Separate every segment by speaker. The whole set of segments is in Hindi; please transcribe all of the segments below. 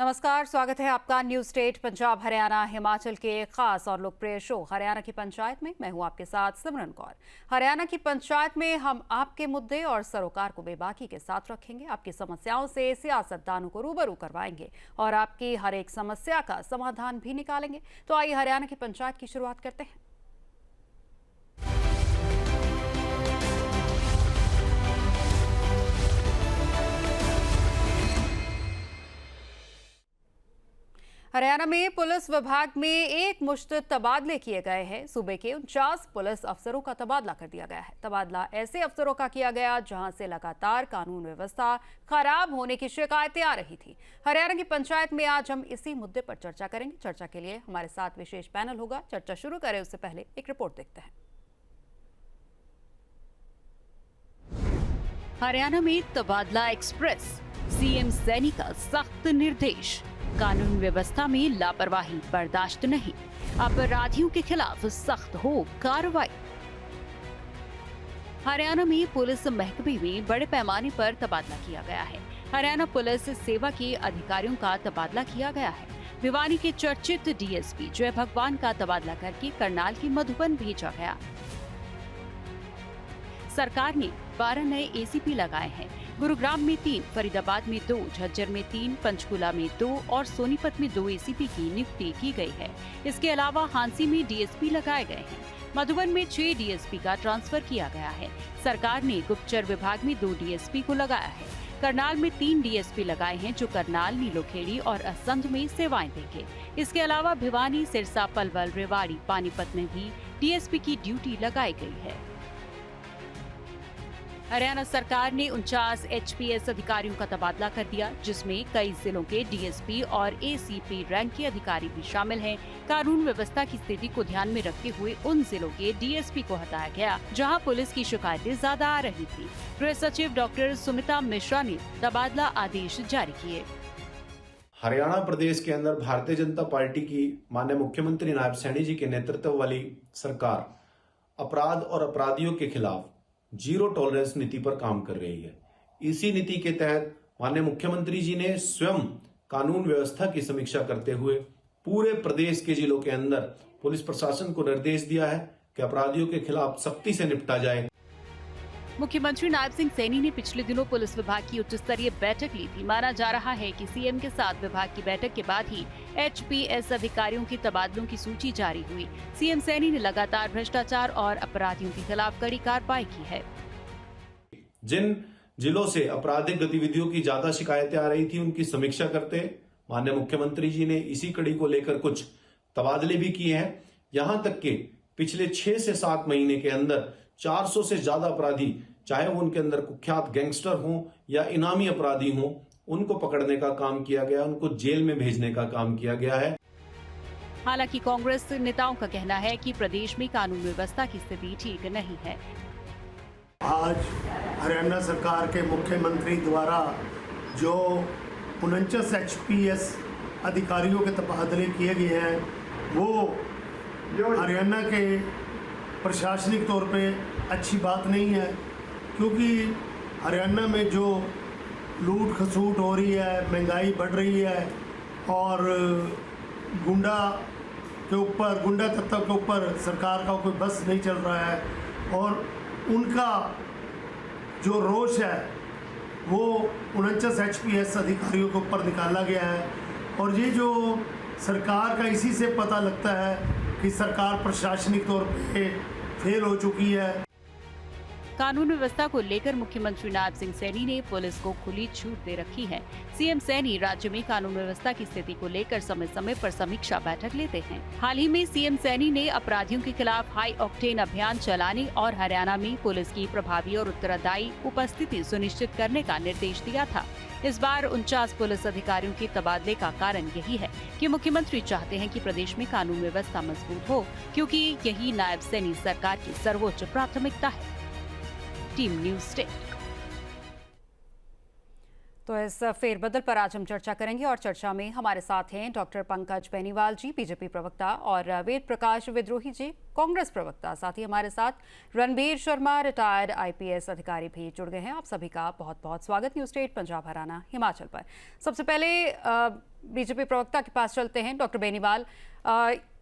Speaker 1: नमस्कार, स्वागत है आपका न्यूज स्टेट पंजाब हरियाणा हिमाचल के खास और लोकप्रिय शो हरियाणा की पंचायत में। मैं हूं आपके साथ सिमरन कौर। हरियाणा की पंचायत में हम आपके मुद्दे और सरोकार को बेबाकी के साथ रखेंगे, आपकी समस्याओं से सियासतदानों को रूबरू करवाएंगे और आपकी हर एक समस्या का समाधान भी निकालेंगे। तो आइए हरियाणा की पंचायत की शुरुआत करते हैं। हरियाणा में पुलिस विभाग में एक मुश्त तबादले किए गए हैं। सूबे के 49 पुलिस अफसरों का तबादला कर दिया गया है। तबादला ऐसे अफसरों का किया गया जहां से लगातार कानून व्यवस्था खराब होने की शिकायतें आ रही थी। हरियाणा की पंचायत में आज हम इसी मुद्दे पर चर्चा करेंगे। चर्चा के लिए हमारे साथ विशेष पैनल होगा। चर्चा शुरू करें उससे पहले एक रिपोर्ट देखते हैं। हरियाणा में तबादला एक्सप्रेस, सीएम सैनी का सख्त निर्देश। कानून व्यवस्था में लापरवाही बर्दाश्त नहीं, अपराधियों के खिलाफ सख्त हो कार्रवाई। हरियाणा में पुलिस महकमे में बड़े पैमाने पर तबादला किया गया है। हरियाणा पुलिस सेवा के अधिकारियों का तबादला किया गया है। भिवानी के चर्चित डीएसपी जय भगवान का तबादला करके करनाल की मधुबन भेजा गया। सरकार ने 12 नए एसीपी लगाए हैं। गुरुग्राम में 3, फरीदाबाद में 2, झज्जर में 3, पंचकुला में 2 और सोनीपत में 2 एसीपी की नियुक्ति की गई है। इसके अलावा हांसी में डीएसपी लगाए गए हैं। मधुबन में 6 डीएसपी का ट्रांसफर किया गया है। सरकार ने गुप्तचर विभाग में 2 डीएसपी को लगाया है। करनाल में 3 डीएसपी लगाए हैं जो करनाल, नीलोखेड़ी और असंध में सेवाएं देंगे। इसके अलावा भिवानी, सिरसा, पलवल, रेवाड़ी, पानीपत में भी डीएसपी की ड्यूटी लगाई गई है। हरियाणा सरकार ने 49 एचपीएस अधिकारियों का तबादला कर दिया, जिसमें कई जिलों के डीएसपी और एसीपी रैंक के अधिकारी भी शामिल हैं। कानून व्यवस्था की स्थिति को ध्यान में रखते हुए उन जिलों के डीएसपी को हटाया गया जहां पुलिस की शिकायतें ज्यादा आ रही थी। गृह सचिव डॉक्टर सुमिता मिश्रा ने तबादला आदेश जारी किए।
Speaker 2: हरियाणा प्रदेश के अंदर भारतीय जनता पार्टी की माननीय मुख्यमंत्री नायब सैनी जी के नेतृत्व वाली सरकार अपराध और अपराधियों के खिलाफ जीरो टॉलरेंस नीति पर काम कर रही है। इसी नीति के तहत माननीय मुख्यमंत्री जी ने स्वयं कानून व्यवस्था की समीक्षा करते हुए पूरे प्रदेश के जिलों के अंदर पुलिस प्रशासन को निर्देश दिया है कि अपराधियों के खिलाफ सख्ती से निपटा जाए।
Speaker 1: मुख्यमंत्री नायब सिंह सैनी ने पिछले दिनों पुलिस विभाग की उच्च स्तरीय बैठक ली थी। माना जा रहा है कि सीएम के साथ विभाग की बैठक के बाद ही एचपीएस अधिकारियों की तबादलों की सूची जारी हुई। सीएम सैनी ने लगातार भ्रष्टाचार और अपराधियों के खिलाफ कड़ी कार्रवाई की है।
Speaker 2: जिन जिलों से आपराधिक गतिविधियों की ज्यादा शिकायतें आ रही थी, उनकी समीक्षा करते माननीय मुख्यमंत्री जी ने इसी कड़ी को लेकर कुछ तबादले भी किए हैं। यहां तक कि पिछले 6 से 7 महीने के अंदर 400 से ज्यादा अपराधी, चाहे वो उनके अंदर कुख्यात गैंगस्टर हों या इनामी अपराधी हों, उनको पकड़ने का काम किया गया, उनको जेल में भेजने का काम किया गया है।
Speaker 1: हालांकि कांग्रेस नेताओं का कहना है कि प्रदेश में कानून व्यवस्था की स्थिति ठीक नहीं है।
Speaker 3: आज हरियाणा सरकार के मुख्यमंत्री द्वारा जो 49 एचपीएस अधिकारियों के तबादले किए गए हैं, वो हरियाणा के प्रशासनिक तौर पे अच्छी बात नहीं है, क्योंकि हरियाणा में जो लूट खसूट हो रही है, महंगाई बढ़ रही है और गुंडा तत्व के ऊपर सरकार का कोई बस नहीं चल रहा है और उनका जो रोष है वो 49 एचपीएस अधिकारियों के ऊपर निकाला गया है। और ये जो सरकार का इसी से पता लगता है कि सरकार प्रशासनिक तौर पे फेल हो चुकी है।
Speaker 1: कानून व्यवस्था को लेकर मुख्यमंत्री नायब सिंह सैनी ने पुलिस को खुली छूट दे रखी है। सीएम सैनी राज्य में कानून व्यवस्था की स्थिति को लेकर समय समय पर समीक्षा बैठक लेते हैं। हाल ही में सीएम सैनी ने अपराधियों के खिलाफ हाई ऑक्टेन अभियान चलाने और हरियाणा में पुलिस की प्रभावी और उत्तरदायी उपस्थिति सुनिश्चित करने का निर्देश दिया था। इस बार 49 पुलिस अधिकारियों के तबादले का कारण यही है कि मुख्यमंत्री चाहते हैं कि प्रदेश में कानून व्यवस्था मजबूत हो, क्योंकि यही नायब सैनी सरकार की सर्वोच्च प्राथमिकता है। Team news state. तो इस फेरबदल पर आज हम चर्चा करेंगे और चर्चा में हमारे साथ हैं डॉक्टर पंकज बेनीवाल जी, बीजेपी प्रवक्ता, और वेद प्रकाश विद्रोही जी, कांग्रेस प्रवक्ता। साथ ही हमारे साथ रणबीर शर्मा, रिटायर्ड आईपीएस अधिकारी भी जुड़ गए हैं। आप सभी का बहुत बहुत स्वागत न्यूज स्टेट पंजाब हरियाणा हिमाचल पर। सबसे पहले बीजेपी प्रवक्ता के पास चलते हैं। डॉक्टर बेनीवाल,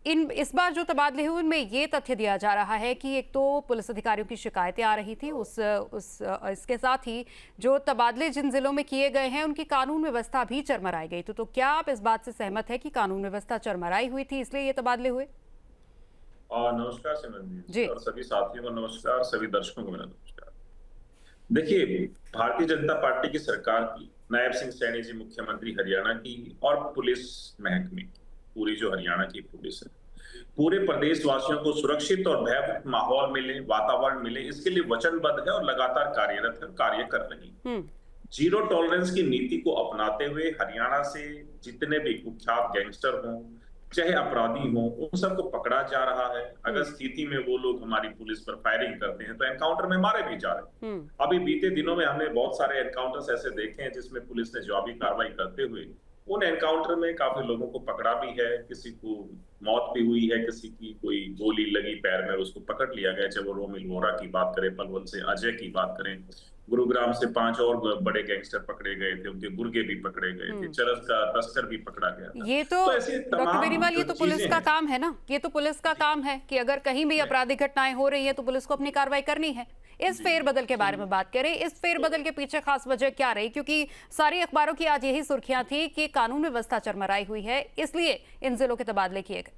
Speaker 1: इस बार जो तबादले हुए उनमें ये तथ्य दिया जा रहा है कि एक तो पुलिस अधिकारियों की शिकायतें आ रही थी, इसके साथ ही जो तबादले जिन जिलों में किए गए हैं उनकी कानून व्यवस्था भी चरमराई गई। तो क्या आप इस बात से सहमत है कि कानून व्यवस्था चरमराई हुई थी इसलिए ये तबादले हुए?
Speaker 4: नमस्कार सिमरन जी और सभी साथियों को नमस्कार, सभी दर्शकों को मेरा नमस्कार। देखिए, भारतीय जनता पार्टी की सरकार की, नायब सिंह सैनी जी मुख्यमंत्री हरियाणा की, और पुलिस महकमे, पूरी जो हरियाणा की पुलिस है, पूरे प्रदेश वासियों को सुरक्षित और भयमुक्त माहौल मिले, वातावरण मिले, इसके लिए वचनबद्ध है और लगातार कार्यरत है, कार्य कर रही है। जीरो टॉलरेंस की नीति को अपनाते हुए हरियाणा से जितने भी कुख्यात गैंगस्टर हों, चाहे अपराधी हों, उन सबको पकड़ा जा रहा है। अगर स्थिति में वो लोग हमारी पुलिस पर फायरिंग करते हैं तो एनकाउंटर में मारे भी जा रहे हैं। अभी बीते दिनों में हमने बहुत सारे एनकाउंटर्स ऐसे देखे हैं जिसमें पुलिस ने जवाबी कार्रवाई करते हुए उन एनकाउंटर में काफी लोगों को पकड़ा भी है, किसी को मौत भी हुई है, किसी की कोई गोली लगी पैर में, उसको पकड़ लिया गया। चाहे वो रोमिल वोरा की बात करें, पलवल से अजय की बात करें, गुरुग्राम से 5 और बड़े गैंगस्टर पकड़े गए थे, उनके गुर्गे भी पकड़े गए थे, चरस का तस्कर भी पकड़ा गया था।
Speaker 1: ये तो डॉक्टर बेनीवाल, ये तो पुलिस का काम है ना, ये तो पुलिस का काम है कि अगर कहीं भी आपराधिक घटनाएं हो रही है तो पुलिस को अपनी कार्रवाई करनी है। इस फेरबदल के बारे में बात करें, इस फेरबदल के पीछे खास वजह क्या रही? क्योंकि सारी अखबारों की आज यही सुर्खियां थी कि कानून व्यवस्था चरमराई हुई है, इसलिए इन जिलों के तबादले किए गए।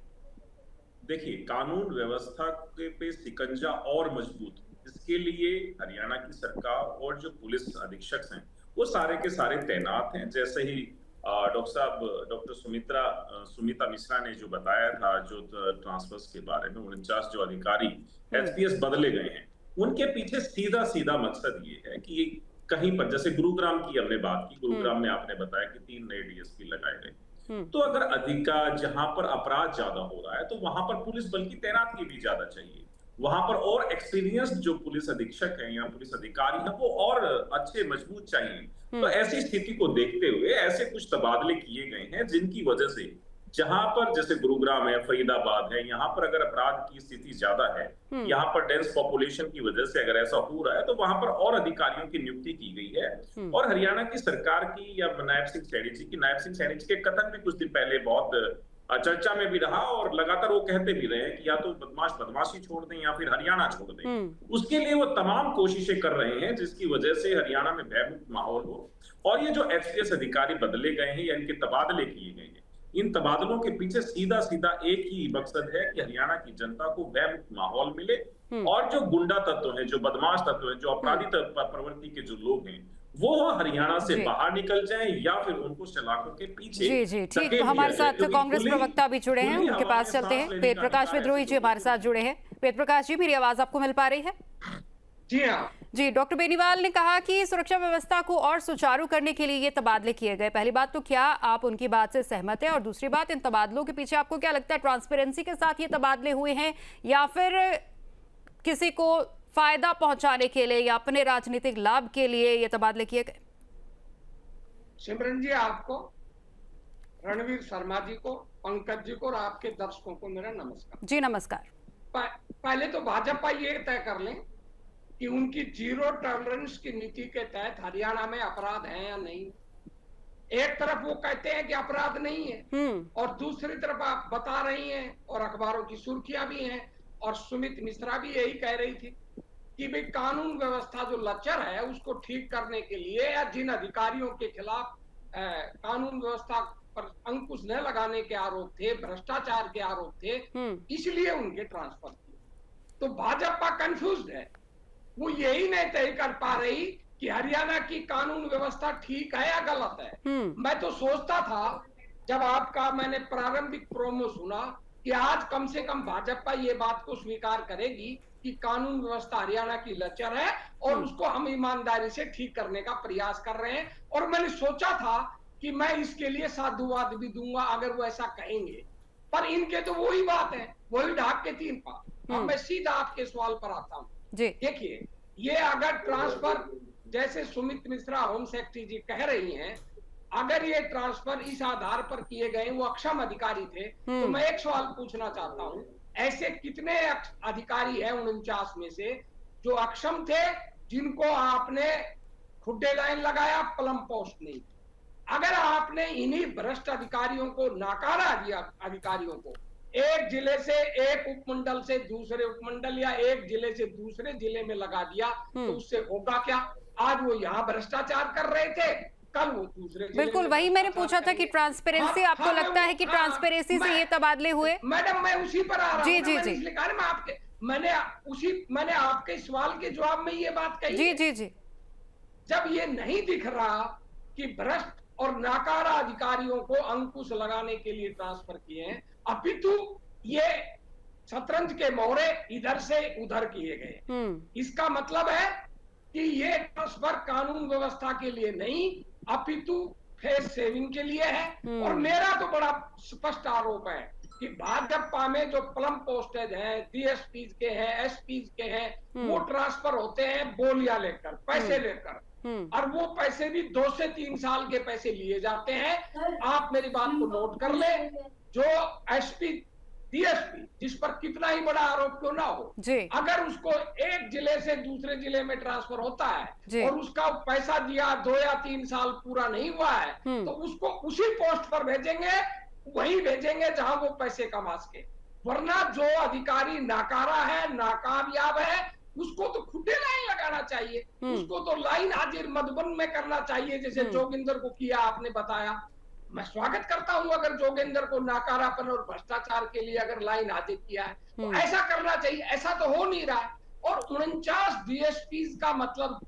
Speaker 4: देखिए, कानून व्यवस्था पे शिकंजा और मजबूत, इसके लिए हरियाणा की सरकार और जो पुलिस अधीक्षक हैं वो सारे के सारे तैनात हैं। जैसे ही डॉक्टर सुमिता मिश्रा ने जो बताया था, जो ट्रांसफर्स के बारे में 49 जो अधिकारी एचपीएस बदले गए हैं, उनके पीछे सीधा मकसद ये है कि कहीं पर, जैसे गुरुग्राम की हमने बात की, गुरुग्राम में आपने बताया कि 3 नए डीएसपी लगाए गए, तो अगर जहां पर अपराध ज्यादा हो रहा है तो वहां पर पुलिस बल की तैनाती भी ज्यादा चाहिए। वहां पर और एक्सपीरियंस्ड जो पुलिस अधीक्षक हैं या पुलिस अधिकारी हैं वो और अच्छे मजबूत चाहिए। तो ऐसी स्थिति को देखते हुए ऐसे कुछ तबादले किए गए हैं जिनकी वजह से जहां पर, जैसे गुरुग्राम है, फरीदाबाद है, यहाँ पर अगर अपराध की स्थिति ज्यादा है, यहाँ पर डेंस पॉपुलेशन की वजह से अगर ऐसा हो रहा है तो वहां पर और अधिकारियों की नियुक्ति की गई है। और हरियाणा की सरकार की या नायब सिंह सैनी जी के कथन भी कुछ दिन पहले बहुत चर्चा में भी रहा और लगातार वो कहते भी रहे हैं कि या तो बदमाशी छोड़ दें या फिर हरियाणा छोड़ दें। उसके लिए वो तमाम कोशिशें कर रहे हैं जिसकी वजह से हरियाणा में भयमुक्त माहौल हो। और ये जो एचपीएस अधिकारी बदले गए हैं या इनके तबादले किए गए हैं, इन तबादलों के पीछे सीधा एक ही मकसद है कि हरियाणा की जनता को भयमुक्त माहौल मिले और जो गुंडा तत्व हैं, जो बदमाश तत्व हैं, जो अपराधी प्रवृत्ति के जो लोग हैं, वो हरियाणा से बाहर निकल जाएं या फिर उनको सलाखों के पीछे।
Speaker 1: जी ठीक। हमारे साथ कांग्रेस प्रवक्ता भी जुड़े हैं, उनके पास चलते हैं। वेद प्रकाश विद्रोही जी हमारे साथ जुड़े हैं। वेद प्रकाश जी, मेरी आवाज आपको मिल पा रही है?
Speaker 5: जी हाँ
Speaker 1: जी। डॉक्टर बेनीवाल ने कहा कि सुरक्षा व्यवस्था को और सुचारू करने के लिए ये तबादले किए गए। पहली बात तो क्या आप उनकी बात से सहमत हैं? और दूसरी बात, इन तबादलों के पीछे आपको क्या लगता है, ट्रांसपेरेंसी के साथ ये तबादले हुए हैं या फिर किसी को फायदा पहुंचाने के लिए या अपने राजनीतिक लाभ के लिए ये तबादले किए गए?
Speaker 5: सिमरन जी, आपको, रणवीर शर्मा जी को, पंकज जी को और आपके दर्शकों को मेरा नमस्कार।
Speaker 1: जी नमस्कार।
Speaker 5: पहले तो भाजपा ये तय कर लें कि उनकी जीरो टॉलरेंस की नीति के तहत हरियाणा में अपराध है या नहीं। एक तरफ वो कहते हैं कि अपराध नहीं है और दूसरी तरफ आप बता रही हैं और अखबारों की सुर्खियां भी हैं और सुमित मिश्रा भी यही कह रही थी कि भाई कानून व्यवस्था जो लचर है उसको ठीक करने के लिए या जिन अधिकारियों के खिलाफ कानून व्यवस्था पर अंकुश न लगाने के आरोप थे, भ्रष्टाचार के आरोप थे, इसलिए उनके ट्रांसफर किए। तो भाजपा कंफ्यूज्ड है, वो यही नहीं तय कर पा रही कि हरियाणा की कानून व्यवस्था ठीक है या गलत है। मैं तो सोचता था जब आपका मैंने प्रारंभिक प्रोमो सुना कि आज कम से कम भाजपा ये बात को स्वीकार करेगी कि कानून व्यवस्था हरियाणा की लचर है और उसको हम ईमानदारी से ठीक करने का प्रयास कर रहे हैं। और मैंने सोचा था कि मैं इसके लिए साधुवाद भी दूंगा अगर वो ऐसा कहेंगे, पर इनके तो वही बात है, वही ढाक के 3 पात। अब मैं सीधा आपके सवाल पर आता हूँ। देखिए, ये अगर ट्रांसफर जैसे सुमित मिश्रा होम सेक्रेटरी जी कह रही हैं, अगर ये ट्रांसफर इस आधार पर किए गए वो अक्षम अधिकारी थे, तो मैं एक सवाल पूछना चाहता हूं, ऐसे कितने अधिकारी हैं 49 में से जो अक्षम थे, जिनको आपने खुड्डे लाइन लगाया, प्लम पोस्ट नहीं? अगर आपने इन्हीं भ्रष्ट अधिकारियों को नकारा दिया, अधिकारियों को एक जिले से एक उपमंडल से दूसरे उपमंडल या एक जिले से दूसरे जिले में लगा दिया, तो उससे होगा क्या? आज वो यहाँ भ्रष्टाचार कर रहे थे, कल वो दूसरे जिले
Speaker 6: बिल्कुल वही मैंने पूछा था कि ट्रांसपेरेंसी, आपको लगता है कि ट्रांसपेरेंसी से ये तबादले हुए?
Speaker 5: मैडम मैं उसी पर आ रहा
Speaker 6: जी
Speaker 5: हूं,
Speaker 6: जी
Speaker 5: मैंने
Speaker 6: जी
Speaker 5: इसलिए कहा ना, मैंने आपके सवाल के जवाब में ये बात कही।
Speaker 6: जी जी जी।
Speaker 5: जब ये नहीं दिख रहा कि भ्रष्ट और नाकारा अधिकारियों को अंकुश लगाने के लिए ट्रांसफर किए हैं, अपितु ये शतरंज के मोहरे इधर से उधर किए गए, इसका मतलब है कि ये ट्रांसफर कानून व्यवस्था के लिए नहीं, अपितु फेस सेविंग के लिए है। और मेरा तो बड़ा स्पष्ट आरोप है कि भाजपा में जो प्लम पोस्टेज हैं, डीएसपी के हैं, एसपी के हैं, वो ट्रांसफर होते हैं बोलियां लेकर, पैसे लेकर, और वो पैसे भी 2 से 3 साल के पैसे लिए जाते हैं। आप मेरी बात को नोट कर ले, जो एसपी डीएसपी जिस पर कितना ही बड़ा आरोप क्यों ना हो, अगर उसको एक जिले से दूसरे जिले में ट्रांसफर होता है और उसका पैसा दिया 2 या 3 साल पूरा नहीं हुआ है, तो उसको उसी पोस्ट पर भेजेंगे, वही भेजेंगे जहां वो पैसे कमा सके। वरना जो अधिकारी नाकारा है, नाकामयाब है, उसको तो खुदे लाइन लगाना चाहिए, उसको तो लाइन हाजिर मधुबन में करना चाहिए, जैसे जोगिंदर को किया आपने बताया। मैं स्वागत करता हूं अगर जोगिंदर को नाकारापन और भ्रष्टाचार के लिए अगर लाइन हाजिर किया है, तो ऐसा करना चाहिए। ऐसा तो हो नहीं रहा है। और 49 डीएसपी का मतलब,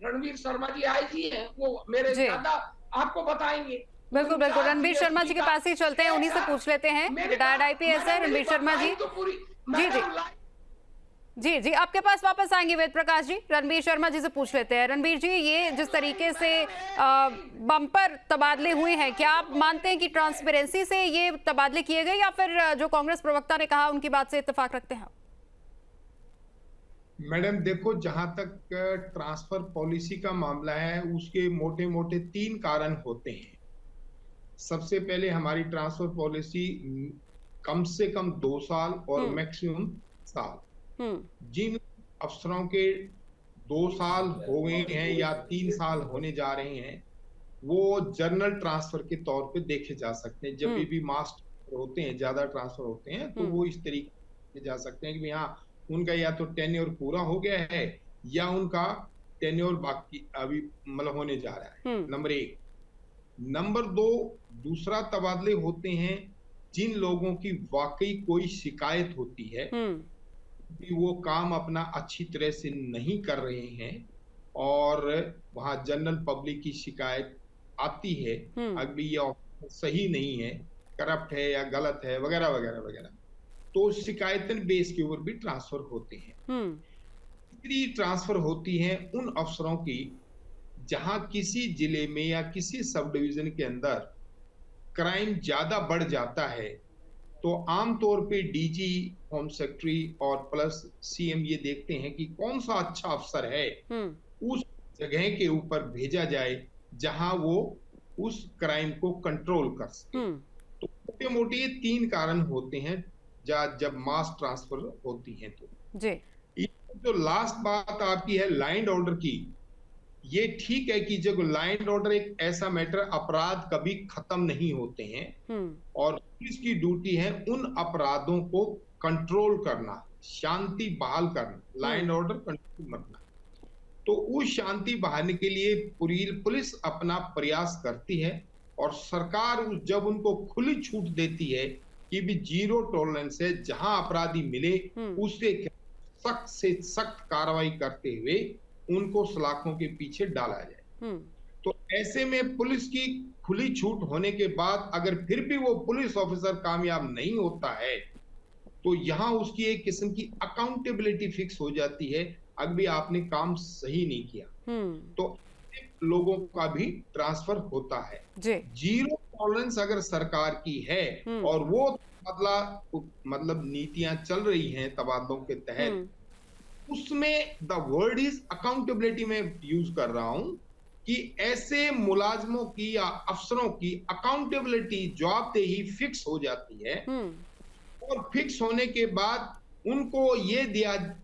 Speaker 5: रणवीर शर्मा जी आईजी हैं, वो मेरे ज्यादा आपको बताएंगे।
Speaker 6: बिल्कुल बिल्कुल, रणवीर शर्मा जी के पास ही चलते हैं, उन्हीं से पूछ लेते हैं। रिटायर्ड आईपीएस है रणवीर शर्मा जी। जी जी जी जी, आपके पास वापस आएंगे वेद प्रकाश जी। रणवीर शर्मा जी से पूछ लेते हैं। रणवीर जी, ये जिस तरीके से बम्पर तबादले हुए हैं, क्या आप मानते हैं कि ट्रांसपेरेंसी से ये तबादले किए गए, या फिर जो कांग्रेस प्रवक्ता ने कहा उनकी बात से इत्तेफाक रखते हैं?
Speaker 7: मैडम देखो, जहां तक ट्रांसफर पॉलिसी का मामला है, उसके मोटे मोटे 3 कारण होते हैं। सबसे पहले हमारी ट्रांसफर पॉलिसी कम से कम 2 साल और मैक्सिमम साल, जिन अफसरों के 2 साल हो गए हैं या 3 साल होने जा रहे हैं, वो जर्नल ट्रांसफर के तौर पे देखे जा सकते हैं। जब भी मास होते हैं, ज्यादा ट्रांसफर होते हैं, तो वो इस तरीके से जा सकते हैं कि यहाँ उनका या तो टेन्योर पूरा हो गया है या उनका टेन्योर बाकी अभी मतलब होने जा रहा है। नंबर 1। नंबर 2, दूसरा तबादले होते हैं जिन लोगों की वाकई कोई शिकायत होती है कि वो काम अपना अच्छी तरह से नहीं कर रहे हैं और वहां जनरल पब्लिक की शिकायत आती है, अभी ये सही नहीं है, करप्ट है या गलत है वगैरह वगैरह वगैरह, तो शिकायतन बेस के ऊपर भी ट्रांसफर होते हैं। तीसरी ट्रांसफर होती है उन अफसरों की जहां किसी जिले में या किसी सब डिवीजन के अंदर क्राइम ज्यादा बढ़ जाता है, तो आमतौर पे डीजी, होम सेक्रेटरी और प्लस सीएम ये देखते हैं कि कौन सा अच्छा अफसर है, उस जगह के ऊपर भेजा जाए जहां वो उस क्राइम को कंट्रोल कर सके। तो मोटे मोटे ये 3 कारण होते हैं जब मास ट्रांसफर होती है। तो
Speaker 6: जी,
Speaker 7: जो लास्ट बात आपकी है लाइन ऑर्डर की, ये ठीक है कि जब लाइन ऑर्डर एक ऐसा मैटर, अपराध कभी खत्म नहीं होते हैं और पुलिस की ड्यूटी है उन अपराधों को कंट्रोल करना, शांति बहाल करना, लाइन ऑर्डर कंट्रोल करना। तो उस शांति बहालने के लिए पूरी पुलिस अपना प्रयास करती है और सरकार जब उनको खुली छूट देती है कि भी 0 टॉलरेंस है, जहां अपराधी मिले उससे सख्त से सख्त कार्रवाई करते हुए उनको सलाखों के पीछे डाला जाए। तो ऐसे में पुलिस की खुली छूट होने के बाद अगर फिर भी वो पुलिस ऑफिसर कामयाब नहीं होता है, तो यहां उसकी एक किस्म की अकाउंटेबिलिटी फिक्स हो जाती है, अभी आपने काम सही नहीं किया। तो लोगों का भी ट्रांसफर होता है। 0 टॉलरेंस अगर सरकार की है और वो मतलब नीतियां चल रही हैं तबादलों के तहत, उसमें द वर्ड इज अकाउंटेबिलिटी में यूज कर रहा हूं कि ऐसे मुलाजमों की या अफसरों की अकाउंटेबिलिटी जवाबदेही फिक्स हो जाती है और फिक्स होने के बाद उनको ये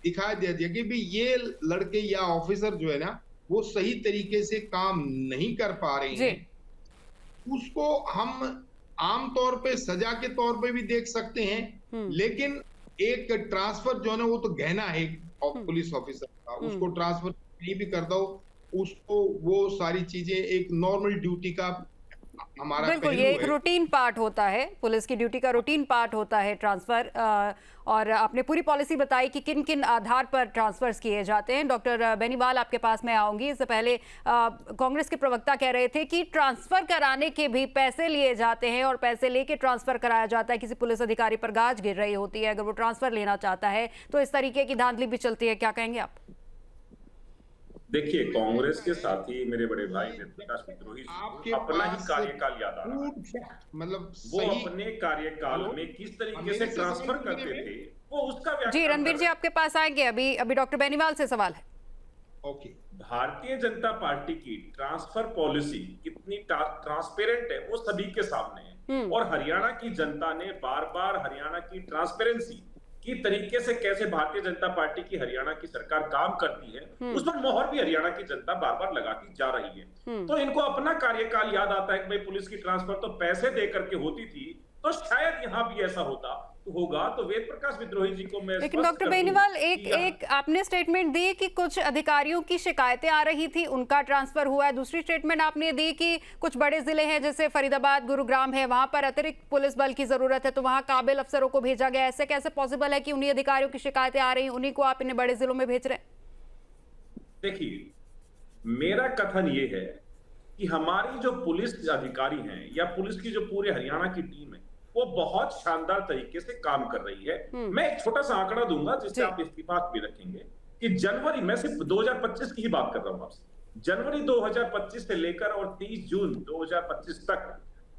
Speaker 7: दिखाई दिया कि भी ये लड़के या ऑफिसर जो है ना वो सही तरीके से काम नहीं कर पा रहे हैं, उसको हम आमतौर पे सजा के तौर पे भी देख सकते हैं, लेकिन एक ट्रांसफर जो है ना वो तो गहना है पुलिस ऑफिसर का, उसको ट्रांसफर नहीं भी कर दो, उसको वो सारी चीजें एक नॉर्मल ड्यूटी का हमारा
Speaker 6: बिल्कुल, ये एक रूटीन पार्ट होता है, पुलिस की ड्यूटी का रूटीन पार्ट होता है ट्रांसफर। और आपने पूरी पॉलिसी बताई कि किन किन आधार पर ट्रांसफर्स किए जाते हैं। डॉक्टर बेनीवाल, आपके पास मैं आऊंगी। इससे पहले कांग्रेस के प्रवक्ता कह रहे थे कि ट्रांसफर कराने के भी पैसे लिए जाते हैं और पैसे लेके ट्रांसफर कराया जाता है। किसी पुलिस अधिकारी पर गाज गिर रही होती है, अगर वो ट्रांसफर लेना चाहता है तो इस तरीके की धांधली भी चलती है। क्या कहेंगे आप?
Speaker 4: देखिए, कांग्रेस के साथी मेरे बड़े भाई वेदप्रकाश विद्रोही अपना ही कार्यकाल याद आ रहा है,
Speaker 7: मतलब
Speaker 4: वो अपने कार्यकाल में किस तरीके से ट्रांसफर करते थे वो उसका व्याख्यान।
Speaker 6: जी रणबीर जी, आपके पास आएंगे। अभी डॉक्टर बेनीवाल से सवाल है।
Speaker 7: ओके,
Speaker 4: भारतीय जनता पार्टी की ट्रांसफर पॉलिसी कितनी ट्रांसपेरेंट है वो सभी के सामने है, और हरियाणा की जनता ने बार बार हरियाणा की ट्रांसपेरेंसी की तरीके से कैसे भारतीय जनता पार्टी की हरियाणा की सरकार काम करती है उस पर मोहर भी हरियाणा की जनता बार बार लगाती जा रही है। तो इनको अपना कार्यकाल याद आता है कि भाई पुलिस की ट्रांसफर तो पैसे दे करके होती थी, तो शायद यहाँ भी ऐसा होगा। तो वेद प्रकाश विद्रोही जी को मैं
Speaker 6: लेकिन डॉक्टर बेनीवाल, एक आपने स्टेटमेंट दी कि कुछ अधिकारियों की शिकायतें आ रही थी, उनका ट्रांसफर हुआ है। दूसरी स्टेटमेंट आपने दी कि कुछ बड़े जिले हैं जैसे फरीदाबाद, गुरुग्राम है, वहां पर अतिरिक्त पुलिस बल की जरूरत है, तो वहां काबिल अफसरों को भेजा गया। ऐसे कैसे पॉसिबल है कि उन्हीं अधिकारियों की शिकायतें आ रही, उन्हीं को आप इन्हें बड़े जिलों में भेज रहे हैं?
Speaker 4: देखिए, मेरा कथन ये है कि हमारी जो पुलिस अधिकारी हैं या पुलिस की जो पूरे हरियाणा की टीम है वो बहुत शानदार तरीके से काम कर रही है। मैं एक छोटा सा आंकड़ा दूंगा जिससे आप इत्तेफाक भी रखेंगे कि जनवरी, मैं सिर्फ 2025 की ही बात कर रहा हूं आपसे, जनवरी 2025 से लेकर और 30 जून 2025 तक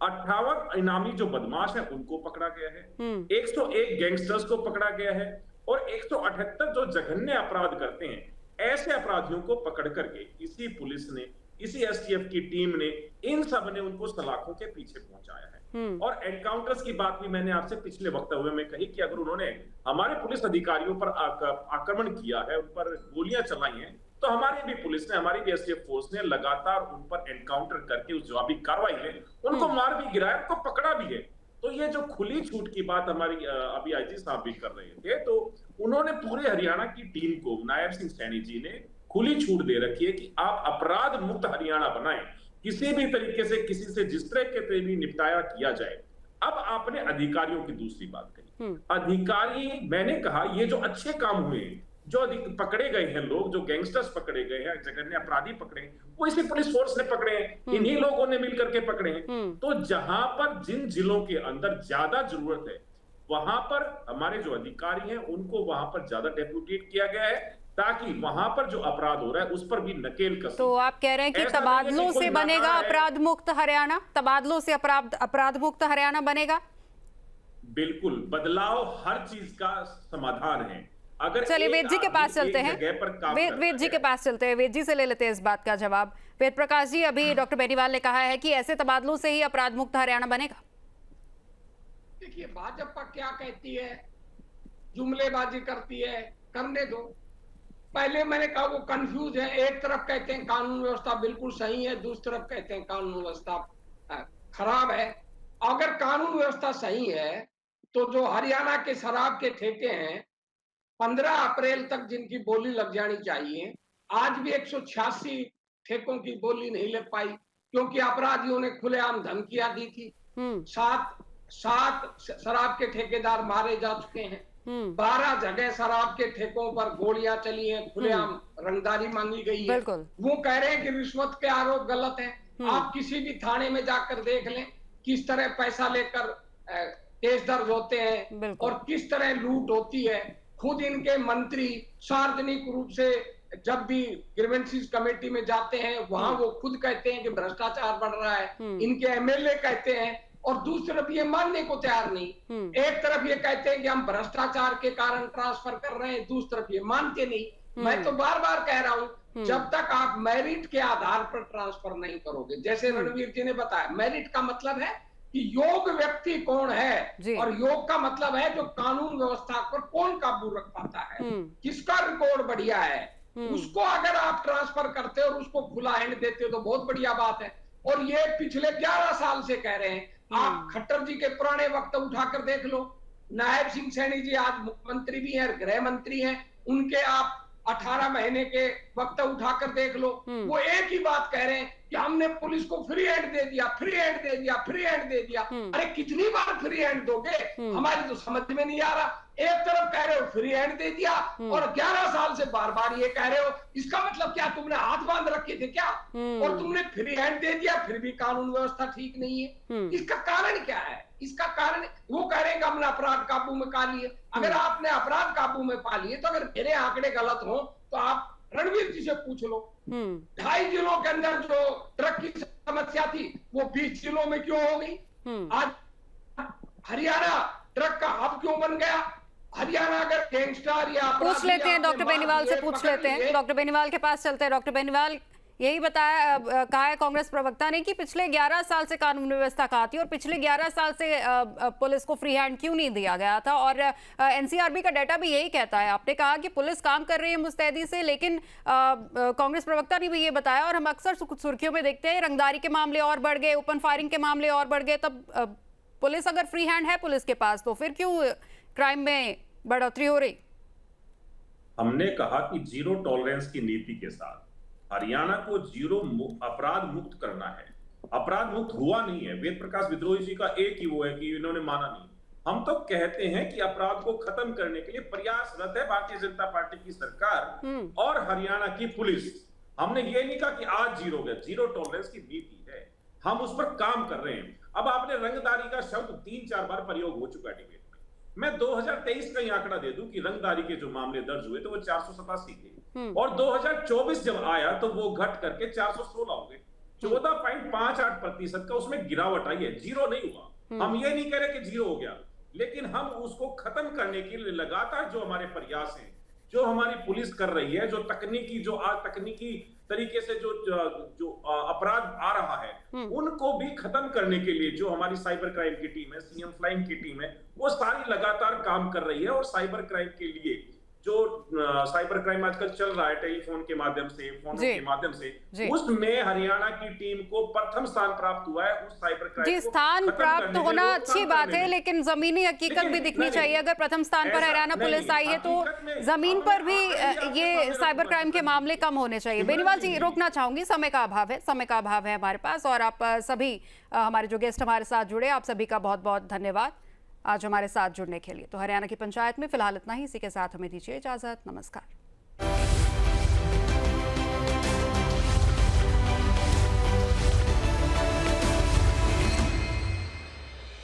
Speaker 4: 58 इनामी जो बदमाश हैं उनको पकड़ा गया है, 101 गैंगस्टर्स को पकड़ा गया है, और 178 जो जघन्य अपराध करते हैं ऐसे अपराधियों को पकड़ करके इसी पुलिस ने, इसी एसटीएफ की टीम ने, इन सब ने उनको सलाखों के पीछे पहुंचाया है। और एनकाउंटर्स की बात भी मैंने आपसे पिछले वक्तव्य में कही कि अगर उन्होंने हमारे पुलिस अधिकारियों पर आक्रमण किया है, उन पर गोलियां चलाई हैं, तो हमारी भी पुलिस ने, हमारी भी एसटीएफ फोर्स ने लगातार उन पर एनकाउंटर करके उस जवाबी कार्रवाई में उनको मार भी गिराया, उनको पकड़ा भी है। तो ये जो खुली छूट की बात हमारी अभी आईजी साहब भी कर रहे थे, तो उन्होंने पूरे हरियाणा की टीम को, नायब सिंह सैनी जी ने खुली छूट दे रखी है कि आप अपराध मुक्त हरियाणा बनाएं, किसी भी तरीके से किसी से जिस तरह के भी निपटाया किया जाए। अब आपने अधिकारियों की दूसरी बात कही, अधिकारी, मैंने कहा ये जो अच्छे काम हुए, जो पकड़े गए हैं लोग, जो गैंगस्टर्स पकड़े गए हैं, जघन्य अपराधी पकड़े हैं, वो इसी पुलिस फोर्स ने पकड़े हैं, इन्हीं लोगों ने मिलकर के पकड़े हैं। तो जहां पर जिन जिलों के अंदर ज्यादा जरूरत है वहां पर हमारे जो अधिकारी हैं उनको वहां पर ज्यादा डेप्यूटेट किया गया है, ताकि वहां पर जो अपराध हो रहा है उस पर भी नकेल कस।
Speaker 6: तो आप कह रहे हैं कि तबादलों से बनेगा अपराध मुक्त हरियाणा, तबादलों से अपराध मुक्त हरियाणा बनेगा?
Speaker 4: बिल्कुल, बदलाव हर चीज का समाधान है। अगर
Speaker 6: चलिए वेद जी के पास चलते हैं, वेद जी के पास चलते हैं, वेद जी से ले लेते हैं इस बात का जवाब। वेद प्रकाश जी, अभी डॉक्टर बेनीवाल ने कहा है कि ऐसे तबादलों से ही अपराध मुक्त हरियाणा बनेगा।
Speaker 5: देखिए, भाजपा क्या कहती है, जुमलेबाजी करती है, करने दो। पहले मैंने कहा वो कंफ्यूज है, एक तरफ कहते हैं कानून व्यवस्था बिल्कुल सही है, दूसरी तरफ कहते हैं कानून व्यवस्था खराब है। अगर कानून व्यवस्था सही है तो जो हरियाणा के शराब के ठेके हैं 15 अप्रैल तक जिनकी बोली लग जानी चाहिए, आज भी 186 ठेकों की बोली नहीं लग पाई क्योंकि अपराधियों ने खुलेआम धमकियां दी थी। 7 शराब के ठेकेदार मारे जा चुके हैं, 12 जगह शराब के ठेकों पर गोलियां चली हैं, खुलेआम रंगदारी मांगी गई है। वो कह रहे हैं कि रिश्वत के आरोप गलत हैं। आप किसी भी थाने में जाकर देख लें किस तरह पैसा लेकर केस दर्ज होते हैं और किस तरह लूट होती है। खुद इनके मंत्री सार्वजनिक रूप से जब भी ग्रीवेंसेस कमेटी में जाते हैं वहां वो खुद कहते हैं कि भ्रष्टाचार बढ़ रहा है। इनके एमएलए कहते हैं और दूसरी तरफ ये मानने को तैयार नहीं। एक तरफ ये कहते हैं कि हम भ्रष्टाचार के कारण ट्रांसफर कर रहे हैं, दूसरी तरफ ये मानते नहीं। मैं तो बार बार कह रहा हूं, जब तक आप मेरिट के आधार पर ट्रांसफर नहीं करोगे, जैसे रणवीर जी ने बताया, मेरिट का मतलब है कि योग व्यक्ति कौन है, और योग का मतलब है जो कानून व्यवस्था पर कौन काबू रख पाता है, किसका रिकॉर्ड बढ़िया है, उसको अगर आप ट्रांसफर करते हो और उसको खुला हैंड देते हो तो बहुत बढ़िया बात है। और ये पिछले 11 साल से कह रहे हैं। आप खट्टर जी के पुराने वक्त उठाकर देख लो, नायब सिंह सैनी जी आज मुख्यमंत्री भी हैं, गृह मंत्री हैं, उनके आप 18 महीने के वक्त उठाकर देख लो, वो एक ही बात कह रहे हैं कि हमने पुलिस को फ्री हैंड दे दिया, फ्री हैंड दे दिया, फ्री हैंड दे दिया। अरे कितनी बार फ्री हैंड दोगे, हमारी तो समझ में नहीं आ रहा। एक तरफ कह रहे हो फ्री हैंड दे दिया और 11 साल से बार बार ये कह रहे हो, इसका मतलब क्या तुमने हाथ बांध रखे थे क्या? और तुमने फ्री हैंड दे दिया, फिर भी कानून व्यवस्था ठीक नहीं है। इसका कारण क्या है? इसका कारण वो कह रहे हैं कि हमने अपराध काबू में पा लिए। अगर आपने अपराध काबू में पा लिए तो अगर मेरे आंकड़े गलत हो तो आप रणवीर जी से पूछ लो। 2.5 जिलों के अंदर जो ट्रक की समस्या थी वो 20 जिलों में क्यों हो गई? आज हरियाणा ट्रक का हब क्यों बन गया? हरियाणा अगर गैंगस्टर या
Speaker 6: पूछ लेते हैं, डॉक्टर बेनीवाल से पूछ लेते हैं। डॉक्टर बेनीवाल के पास चलते हैं। डॉक्टर बेनीवाल, यही कहा है कांग्रेस प्रवक्ता ने कि पिछले 11 साल से कानून व्यवस्था कहाँ थी और पिछले 11 साल से पुलिस को फ्री हैंड क्यों नहीं दिया गया था, और एनसीआरबी का डाटा भी यही कहता है। आपने कहा कि पुलिस काम कर रही है मुस्तैदी से, लेकिन कांग्रेस प्रवक्ता ने भी ये बताया, और हम अक्सर सुर्खियों में देखते हैं रंगदारी के मामले और बढ़ गए, ओपन फायरिंग के मामले और बढ़ गए। तब पुलिस अगर फ्री हैंड है पुलिस के पास, तो फिर क्यों क्राइम में बढ़ोतरी हो रही?
Speaker 4: हमने कहा कि जीरो टॉलरेंस की नीति के साथ हरियाणा को जीरो अपराध मुक्त करना है। अपराध मुक्त हुआ नहीं है। वेद प्रकाश विद्रोही जी का एक ही वो है कि इन्होंने माना नहीं। हम तो कहते हैं कि अपराध को खत्म करने के लिए प्रयासरत है भारतीय जनता पार्टी की सरकार और हरियाणा की पुलिस। हमने ये नहीं कहा कि आज जीरो गया, जीरो टॉलरेंस की नीति है, हम उस पर काम कर रहे हैं। अब आपने रंगदारी का शब्द 3-4 बार प्रयोग हो चुका है डिबेट में। मैं 2023 का ही आंकड़ा दे दूं कि रंगदारी के जो मामले दर्ज हुए तो वो 487 थे, और 2024 जब आया तो वो घट करके 416 हो गए। 14.58% का उसमें गिरावट आई है, जीरो नहीं हुआ। हम ये नहीं कह रहे कि जीरो हो गया, लेकिन हम उसको खत्म करने के लिए लगातार जो हमारे प्रयास हैं, जो हमारी पुलिस कर रही है, जो तकनीकी तरीके से जो अपराध आ रहा है, उनको भी खत्म करने के लिए जो हमारी साइबर क्राइम की टीम है, सीएम फ्लाइंग की टीम है, वो सारी लगातार काम कर रही है। और साइबर क्राइम के लिए जो साइबर क्राइम आजकल चल रहा है टेलीफोन के माध्यम से, फोन के माध्यम से, उसमें हरियाणा की टीम को प्रथम स्थान प्राप्त हुआ है। उस साइबर क्राइम
Speaker 6: जी, स्थान प्राप्त होना अच्छी बात है, लेकिन जमीनी हकीकत भी दिखनी चाहिए। अगर प्रथम स्थान पर हरियाणा पुलिस आई है तो जमीन पर भी ये साइबर क्राइम के मामले कम होने चाहिए। बेनीवाल जी, रोकना चाहूंगी, समय का अभाव है हमारे पास, और आप सभी हमारे जो गेस्ट हमारे साथ जुड़े, आप सभी का बहुत बहुत धन्यवाद आज हमारे साथ जुड़ने के लिए। तो हरियाणा की पंचायत में फिलहाल इतना ही। इसी के साथ हमें दीजिए इजाजत। नमस्कार।